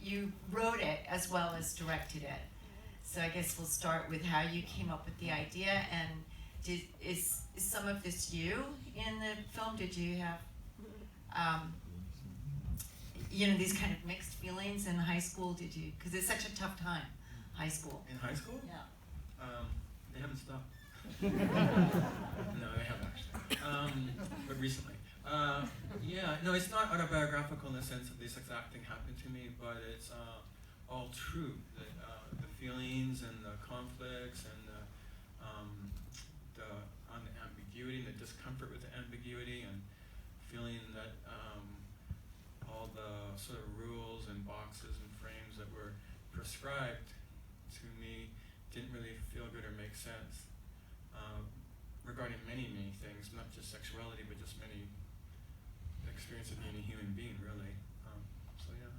you wrote it as well as directed it. So I guess we'll start with how you came up with the idea, and is some of this you in the film? Did you have these kind of mixed feelings in high school? Did you? Because it's such a tough time, high school. In high school? Yeah. They haven't stopped. No, they haven't actually. But recently. Yeah, no, it's not autobiographical in the sense that this exact thing happened to me, but it's all true. The feelings and the conflicts and the ambiguity and the discomfort with the ambiguity, and feeling that all the sort of rules and boxes and frames that were prescribed to me didn't really feel good or make sense regarding many things, not just sexuality, but just many experience of being a human being, really. So yeah.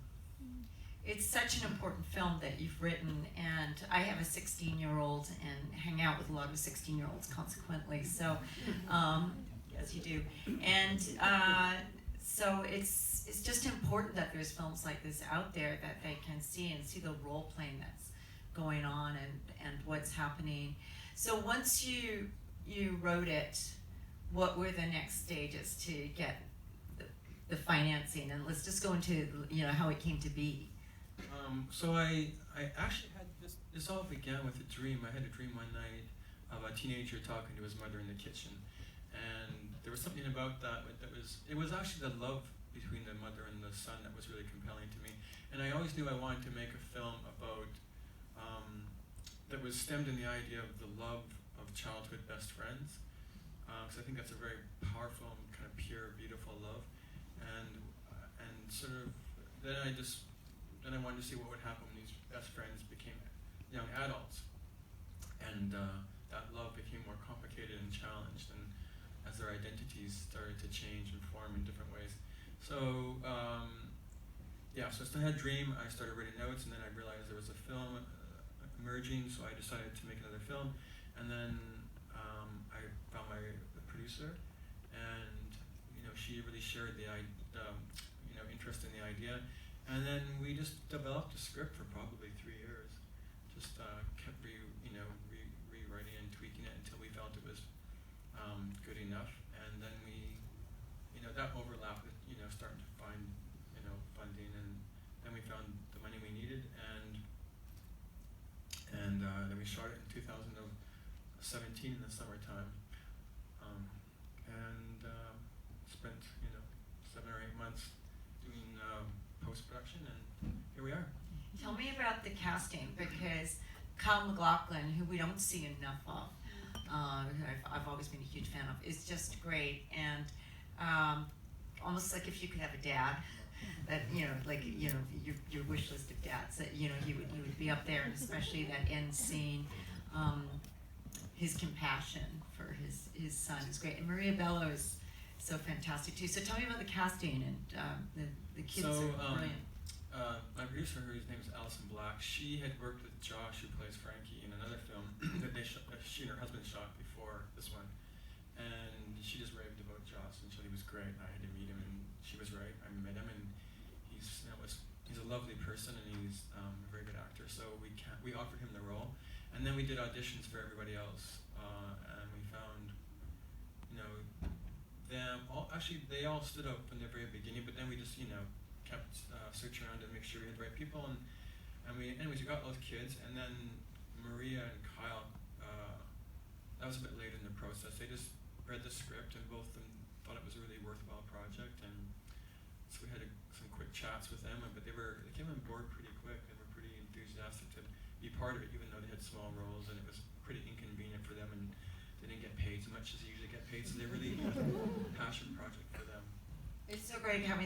It's such an important film that you've written, and I have a 16-year-old and hang out with a lot of 16-year-olds consequently, so yes you do. And so it's just important that there's films like this out there that they can see and see the role playing that's going on and what's happening. So once you wrote it, what were the next stages to get the financing? And let's just go into how it came to be. So I actually had this all began with a dream. I had a dream one night of a teenager talking to his mother in the kitchen, and there was something about that it was actually the love between the mother and the son that was really compelling to me. And I always knew I wanted to make a film about that was stemmed in the idea of the love of childhood best friends, because I think that's a very powerful, kind of pure, beautiful love, and sort of then I wanted to see what would happen when these best friends became young adults, and that love became more complicated and challenged, and as their identities started to change and form in different ways. So yeah, so I still had a dream. I started writing notes, and then I realized there was a film emerging, so I decided to make another film. And then I found the producer, and she really shared the interest in the idea. And then we just developed a script for probably 3 years. Just kept rewriting and tweaking it until we felt it was good enough. And then we, that overlapped with starting to find funding, and then we found the money we needed, and then we shot it in 2017 in the summertime, and spent 7 or 8 months doing post-production, and here we are. Tell me about the casting, because Kyle MacLachlan, who we don't see enough of, I've always been a huge fan of, is just great, and almost like if you could have a dad, that your wish list of dads, that he would be up there, and especially that end scene, his compassion for his son is great, and Maria Bello is so fantastic too. So tell me about the casting, and the kids are brilliant. My producer, whose name is Alison Black, she had worked with Josh, who plays Frankie, in another film that she and her husband shot before this one, and she just raved about Josh, and she was great. I had to meet him, and she was right. I met him, and he's a lovely person, and he's a very good actor. So we offered him the role, and then we did auditions for everybody else, and we found them all. Actually, they all stood up from the very beginning, but then we just kept searching around to make sure we had the right people, and we got those kids, and then Maria and Kyle. That was a bit late in the process. They just read the script, and both of them thought it was a really worthwhile project, and so we had some quick chats with them. But they came on board pretty quick. They were pretty enthusiastic to be part of it, even though they had small roles, and it was pretty inconvenient for them, and they didn't get paid as much as they usually get paid. So they really it was a passion project for them. It's so great having